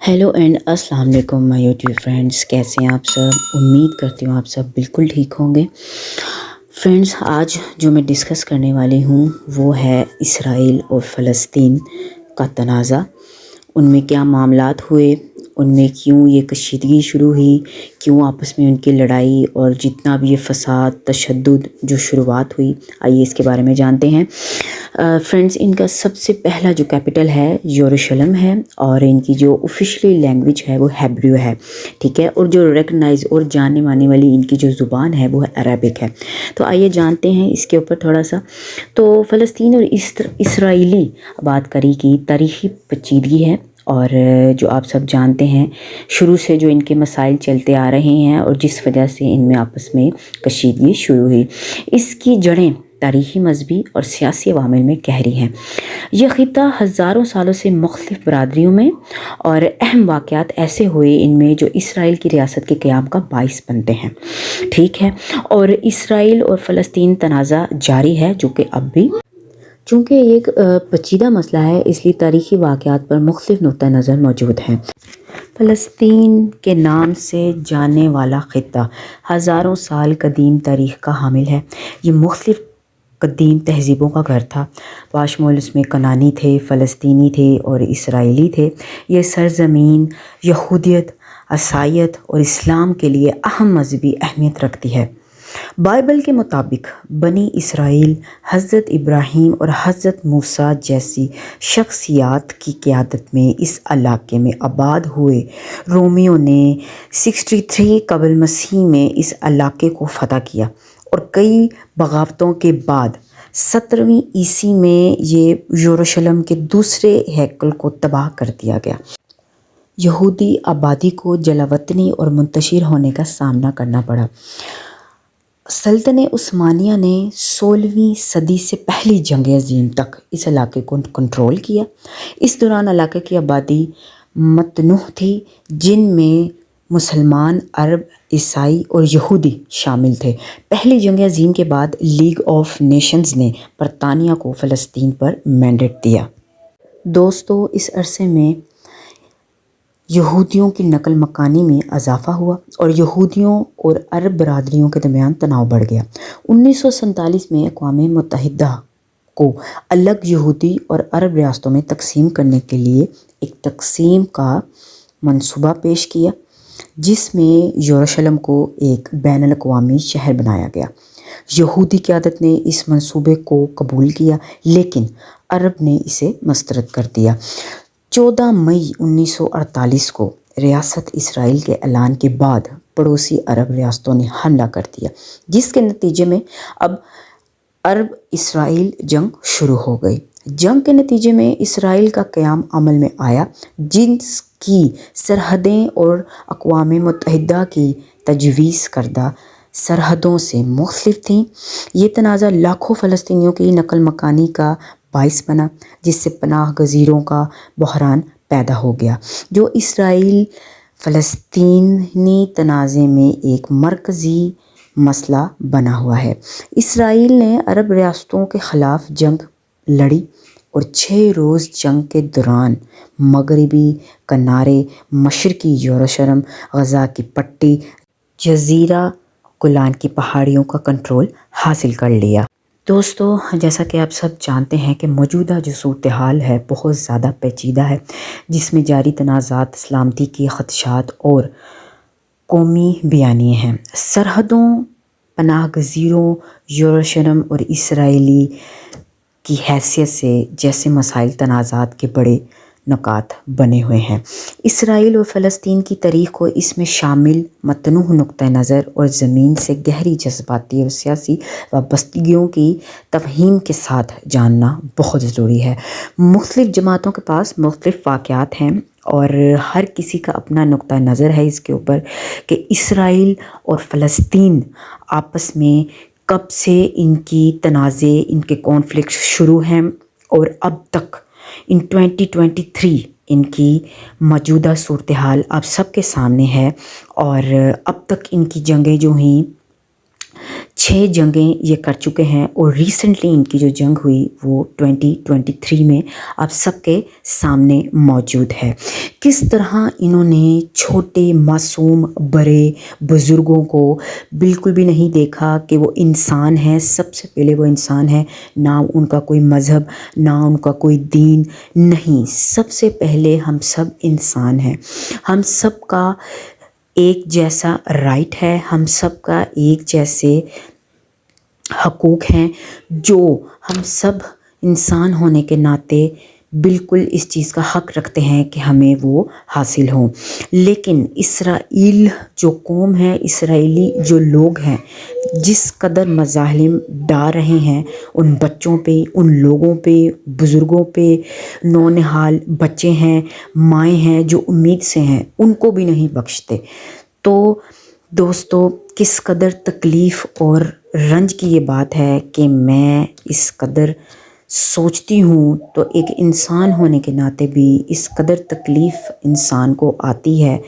Hello and अस्सलाम वालेकुम my YouTube friends, कैसे हैं आप सब। उम्मीद करती हूँ आप सब बिल्कुल ठीक होंगे। फ्रेंड्स, आज जो मैं डिस्कस करने वाली हूँ वो है इसराइल और फ़लस्तीन का तनाज़ा। उनमें क्या मामलात हुए, उनमें क्यों ये कशीदगी शुरू हुई, क्यों आपस में उनकी लड़ाई और जितना भी ये फ़साद तशद्दुद जो शुरुआत हुई, आइए इसके बारे में जानते हैं। फ्रेंड्स, इनका सबसे पहला जो कैपिटल है यरूशलेम है और इनकी जो ऑफिशियली लैंग्वेज है वो हेब्रू है, ठीक है। और जो रिकग्नाइज और जानने माने वाली इनकी जो ज़ुबान है वो अरबिक है। तो आइए जानते हैं इसके ऊपर थोड़ा सा। तो फ़लस्तीन और इसराइली आबादकारी की तारीख़ी पेचीदगी है और जो आप सब जानते हैं शुरू से जो इनके मसाइल चलते आ रहे हैं और जिस वजह से इनमें आपस में कशीदगी शुरू हुई, इसकी जड़ें तारीख़ी, मजहबी और सियासी अवामिल में गहरी हैं। यह ख़ित्ता हज़ारों सालों से मुख्तलिफ़ बरादरियों में और अहम वाक़यात ऐसे हुए इनमें जो इसराइल की रियासत के क़याम का बाइस बनते हैं, ठीक है। और इसराइल और फ़लस्तीन तनाज़ा जारी है जो कि अब भी, चूँकि ये एक पेचीदा मसला है इसलिए तारीख़ी वाक़यात पर मुख्तलिफ़ नुक्ता नज़र मौजूद हैं। फ़लस्तीन के नाम से जानने वाला ख़ित्ता हज़ारों साल कदीम तारीख़ का हामिल है। ये मुख्तलिफ़ कदीम तहज़ीबों का घर था। बाशमूल इसमें कनानी थे, फ़लस्तीनी थे और इसराइली थे। ये सरज़मीन यहूदियत, ईसाईयत और इस्लाम के लिए अहम मजहबी अहमियत रखती है। बाइबल के मुताबिक बनी इसराइल हज़रत इब्राहीम और हज़रत मूसा जैसी शख्सियात की क़यादत में इस इलाके में आबाद हुए। रोमियों ने 63 कबल मसीह में इस इलाके को फ़तह किया और कई बगावतों के बाद 17वीं ईस्वी में ये यरूशलेम के दूसरे हैकल को तबाह कर दिया गया। यहूदी आबादी को जलावतनी और मुंतशिर होने का सामना करना पड़ा। सल्तनत उस्मानिया ने 16वीं सदी से पहली जंग अज़ीम तक इस इलाके को कंट्रोल किया। इस दौरान इलाके की आबादी मतनूह थी, जिनमें मुसलमान, अरब, ईसाई और यहूदी शामिल थे। पहली जंग अज़ीम के बाद लीग ऑफ नेशंस ने बरतानिया को फ़लस्तीन पर मैंडेट दिया। दोस्तों, इस अरसे में यहूदियों की नकल मकानी में इजाफ़ा हुआ और यहूदियों और अरब बरादरियों के दरमियान तनाव बढ़ गया। 1947 में अक़वाम मुत्तहिदा को अलग यहूदी और अरब रियासतों में तकसीम करने के लिए एक तकसीम का मंसूबा पेश किया, जिसमें यरूशलेम को एक बैनुल अक़वामी शहर बनाया गया। यहूदी क़यादत ने इस मंसूबे को कबूल किया, लेकिन अरब ने इसे मुस्तरद कर दिया। 14 मई 1948 को रियासत इसराइल के ऐलान के बाद पड़ोसी अरब रियासतों ने हमला कर दिया, जिसके नतीजे में अब अरब इसराइल जंग शुरू हो गई। जंग के नतीजे में इसराइल का क़याम अमल में आया, जिसकी सरहदें और अक़वाम मुत्तहिदा की तजवीज़ करदा सरहदों से मुख्तलिफ थीं। ये तनाज़ा लाखों फ़लस्तीनियों की नकल मकानी का बाइस बना, जिससे पनाह गज़ीरों का बहरान पैदा हो गया, जो इसराइल फ़लस्तीनी तनाज़े में एक मरकज़ी मसला बना हुआ है। इसराइल ने अरब रियासतों के ख़िलाफ़ जंग लड़ी और 6 रोज़ जंग के दौरान मगरबी किनारे, मशरक़ी यरूशलेम, गज़ा की पट्टी, जज़ीरा गोलान की पहाड़ियों का कंट्रोल हासिल कर लिया। दोस्तों, जैसा कि आप सब जानते हैं कि मौजूदा जो सूरत हाल है बहुत ज़्यादा पेचीदा है, जिसमें जारी तनाज़ात, सलामती के ख़दशात और कौमी बयानिए हैं। सरहदों, पनाह गज़ीरों, यरूशलेम और इसराइली की हैसियत से जैसे मसाइल तनाज़ात के बड़े नुकात बने हुए हैं। इसराइल और फ़लस्तीन की तारीख़ को इसमें शामिल मतनूह नुक्ता नज़र और ज़मीन से गहरी जज्बाती और सियासी वाबस्तगियों की तफ़हीम के साथ जानना बहुत ज़रूरी है। मुख्तलिफ़ जमातों के पास मुख्तलिफ़ वाक़यात हैं और हर किसी का अपना नुक्ता नज़र है इसके ऊपर कि इसराइल और फ़लस्तीन आपस में कब से इनकी तनाज़े, इनके कॉन्फ्लिक्ट शुरू हैं और अब तक इन 2023 इनकी मौजूदा सूरत हाल आप सबके सामने है। और अब तक इनकी जंगें जो हुई 6 जंगें ये कर चुके हैं और रिसेंटली इनकी जो जंग हुई वो 2023 में आप सबके सामने मौजूद है। किस तरह इन्होंने छोटे मासूम बड़े बुज़ुर्गों को बिल्कुल भी नहीं देखा कि वो इंसान है। सबसे पहले वो इंसान है, ना उनका कोई मज़हब, ना उनका कोई दीन, नहीं, सबसे पहले हम सब इंसान हैं। हम सब का एक जैसा राइट है, हम सब का एक जैसे हकूक़ हैं, जो हम सब इंसान होने के नाते बिल्कुल इस चीज़ का हक़ रखते हैं कि हमें वो हासिल हो। लेकिन इसराइल जो कौम है, इसराइली जो लोग हैं, जिस कदर मज़ालिम डाल रहे हैं उन बच्चों पे, उन लोगों पे, बुज़ुर्गों पे, नौनिहाल बच्चे हैं, माएँ हैं जो उम्मीद से हैं, उनको भी नहीं बख्शते। तो दोस्तों, किस कदर तकलीफ़ और रंज की ये बात है कि मैं इस कदर सोचती हूँ तो एक इंसान होने के नाते भी इस कदर तकलीफ़ इंसान को आती है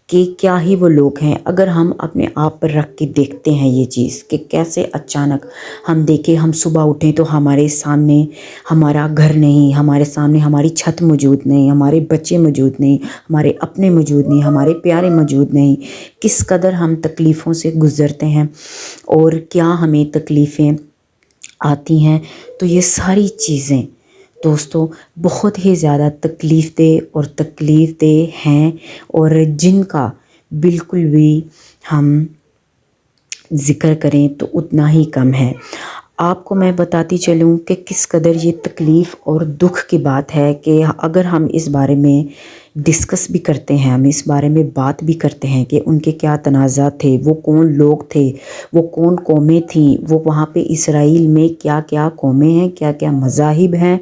कि क्या ही वो लोग हैं। अगर हम अपने आप पर रख के देखते हैं ये चीज़ कि कैसे अचानक हम देखें, हम सुबह उठें तो हमारे सामने हमारा घर नहीं, हमारे सामने हमारी छत मौजूद नहीं, हमारे बच्चे मौजूद नहीं, हमारे अपने मौजूद नहीं, हमारे प्यारे मौजूद नहीं, किस कदर हम तकलीफ़ों से गुज़रते हैं और क्या हमें तकलीफ़ें आती हैं। तो ये सारी चीज़ें दोस्तों बहुत ही ज़्यादा तकलीफ़ देह हैं और जिनका बिल्कुल भी हम ज़िक्र करें तो उतना ही कम है। आपको मैं बताती चलूँ कि किस कदर ये तकलीफ़ और दुख की बात है कि अगर हम इस बारे में डिस्कस भी करते हैं, हम इस बारे में बात भी करते हैं कि उनके क्या तनाज़ात थे, वो कौन लोग थे, वो कौन कौमें थीं, वो वहाँ पे इसराइल में क्या क्या कौमें हैं, क्या क्या मज़ाहिब हैं,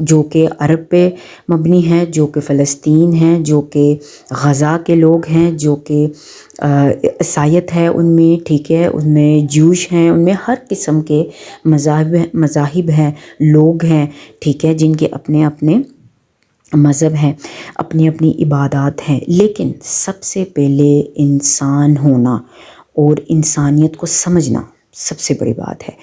जो कि अरब पे मबनी हैं, जो कि फ़लस्तीन हैं, जो कि गज़ा के लोग हैं, जो कि ईसाईयत है उनमें, ठीक है, उनमें जूश हैं, उनमें हर किस्म के मज़ाहिब हैं, लोग हैं, ठीक है, जिनके अपने अपने मज़हब हैं, अपनी अपनी इबादत हैं। लेकिन सबसे पहले इंसान होना और इंसानियत को समझना सबसे बड़ी बात है।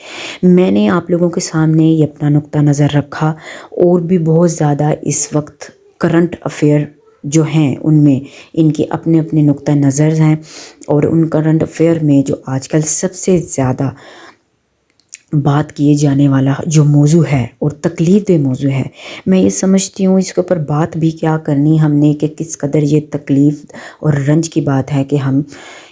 मैंने आप लोगों के सामने ये अपना नुक्ता नज़र रखा और भी बहुत ज़्यादा इस वक्त करंट अफेयर जो हैं उनमें इनके अपने अपने नुक्ता नज़र हैं और उन करंट अफेयर में जो आजकल सबसे ज़्यादा बात किए जाने वाला जो मौजू है और तकलीफ़ दे मौजू है, मैं ये समझती हूँ इसके ऊपर बात भी क्या करनी हमने कि किस कदर ये तकलीफ़ और रंज की बात है कि हम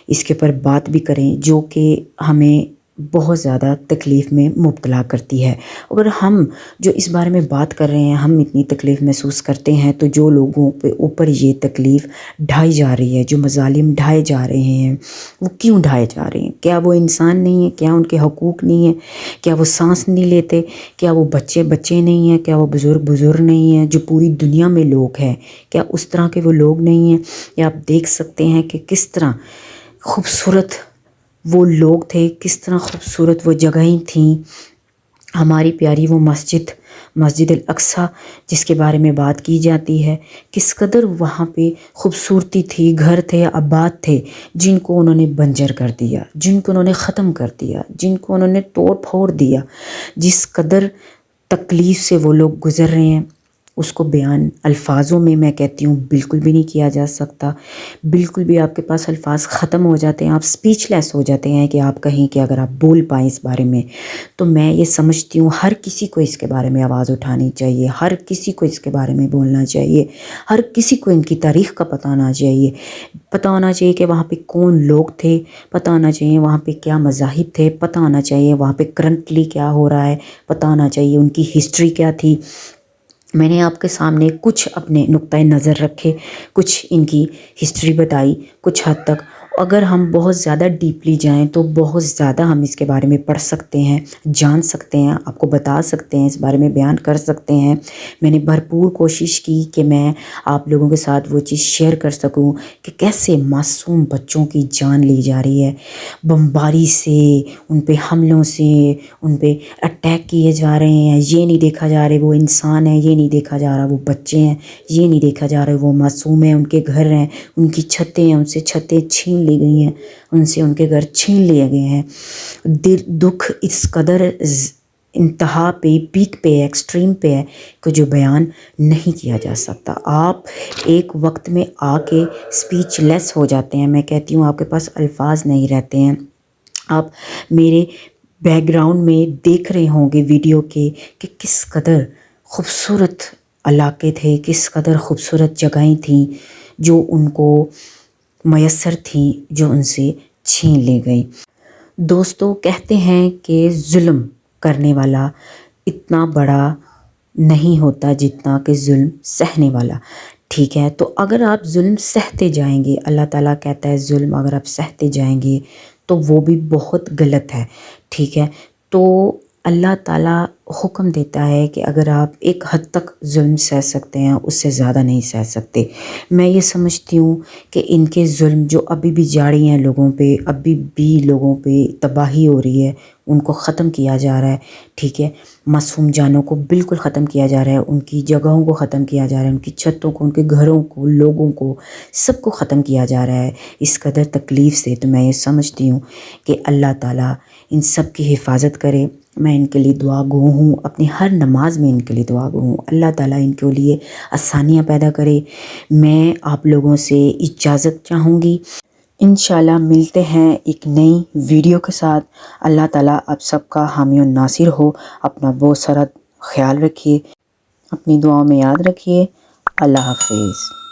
इसके ऊपर बात भी करें, जो कि हमें बहुत ज़्यादा तकलीफ़ में मुब्तला करती है। अगर हम जो इस बारे में बात कर रहे हैं, हम इतनी तकलीफ़ महसूस करते हैं, तो जो लोगों पे ऊपर ये तकलीफ़ ढाई जा रही है, जो मज़ालिम ढाए जा रहे हैं, वो क्यों ढाए जा रहे हैं? क्या वो इंसान नहीं है? क्या उनके हकूक़ नहीं है? क्या वो सांस नहीं लेते? क्या वो बच्चे बच्चे नहीं हैं? क्या वो बुज़ुर्ग नहीं हैं? जो पूरी दुनिया में लोग हैं, क्या उस तरह के वो लोग नहीं हैं? या आप देख सकते हैं कि किस तरह खूबसूरत वो लोग थे, किस तरह खूबसूरत वो जगहें थीं, हमारी प्यारी वो मस्जिद अल अक्सा जिसके बारे में बात की जाती है, किस कदर वहाँ पे खूबसूरती थी, घर थे, आबाद थे, जिनको उन्होंने बंजर कर दिया, जिनको उन्होंने ख़त्म कर दिया, जिनको उन्होंने तोड़ फोड़ दिया। जिस कदर तकलीफ़ से वो लोग गुज़र रहे हैं उसको बयान अल्फाजों में मैं कहती हूँ बिल्कुल भी नहीं किया जा सकता। बिल्कुल भी आपके पास अल्फाज ख़त्म हो जाते हैं, आप स्पीचलेस हो जाते हैं कि आप कहीं कि अगर आप बोल पाएँ इस बारे में। तो मैं ये समझती हूँ हर किसी को इसके बारे में आवाज़ उठानी चाहिए, हर किसी को इसके बारे में बोलना चाहिए, हर किसी को इनकी तारीख़ का पता होना चाहिए कि वहाँ पे कौन लोग थे, पता होना चाहिए वहाँ पे क्या मज़ाहिब थे, पता होना चाहिए वहाँ पे करंटली क्या हो रहा है, पता होना चाहिए उनकी हिस्ट्री क्या थी। मैंने आपके सामने कुछ अपने नुक्ता नज़र रखे, कुछ इनकी हिस्ट्री बताई कुछ हद तक। अगर हम बहुत ज़्यादा डीपली जाएं तो बहुत ज़्यादा हम इसके बारे में पढ़ सकते हैं, जान सकते हैं, आपको बता सकते हैं, इस बारे में बयान कर सकते हैं। मैंने भरपूर कोशिश की कि मैं आप लोगों के साथ वो चीज़ शेयर कर सकूं कि कैसे मासूम बच्चों की जान ली जा रही है, बमबारी से, उन पे हमलों से, उन पे अटैक किए जा रहे हैं। ये नहीं देखा जा रहा वो इंसान है, ये नहीं देखा जा रहा वो बच्चे हैं, ये नहीं देखा जा रहा वो मासूम है, उनके घर हैं, उनकी छतें हैं, उनसे छतें छीन لی گئی ہیں، ان سے ان کے گھر چھین لیے گئے ہیں. دکھ اس قدر انتہا پہ، پیک پہ، ایکسٹریم پہ ہے کہ جو بیان نہیں کیا جا سکتا. آپ ایک وقت میں آ کے اسپیچ لیس ہو جاتے ہیں. میں کہتی ہوں آپ کے پاس الفاظ نہیں رہتے ہیں. آپ میرے بیک گراؤنڈ میں دیکھ رہے ہوں گے ویڈیو کے کہ کس قدر خوبصورت علاقے تھے، کس قدر خوبصورت جگہیں تھیں جو ان کو میسر تھیں، جو ان سے چھین لی گئی. دوستو، کہتے ہیں کہ ظلم کرنے والا اتنا بڑا نہیں ہوتا جتنا کہ ظلم سہنے والا. ٹھیک ہے، تو اگر آپ ظلم سہتے جائیں گے، اللہ تعالیٰ کہتا ہے ظلم اگر آپ سہتے جائیں گے تو وہ بھی بہت غلط ہے. ٹھیک ہے، تو اللہ تعالیٰ حکم دیتا ہے کہ اگر آپ ایک حد تک ظلم سہ سکتے ہیں، اس سے زیادہ نہیں سہ سکتے. میں یہ سمجھتی ہوں کہ ان کے ظلم جو ابھی بھی جاری ہیں لوگوں پہ، ابھی بھی لوگوں پہ تباہی ہو رہی ہے، ان کو ختم کیا جا رہا ہے. ٹھیک ہے، معصوم جانوں کو بالکل ختم کیا جا رہا ہے، ان کی جگہوں کو ختم کیا جا رہا ہے، ان کی چھتوں کو، ان کے گھروں کو، لوگوں کو، سب کو ختم کیا جا رہا ہے اس قدر تکلیف سے. تو میں یہ سمجھتی ہوں کہ اللہ تعالیٰ ان سب کی حفاظت کرے. میں ان کے لیے دعا گو ہوں، اپنی ہر نماز میں ان کے لیے دعا گو ہوں. اللہ تعالیٰ ان کے لیے آسانیاں پیدا کرے. میں آپ لوگوں سے اجازت چاہوں گی. انشاءاللہ ملتے ہیں ایک نئی ویڈیو کے ساتھ. اللہ تعالیٰ آپ سب کا حامی و ناصر ہو. اپنا بہت سارا خیال رکھیے، اپنی دعاؤں میں یاد رکھیے. اللہ حافظ.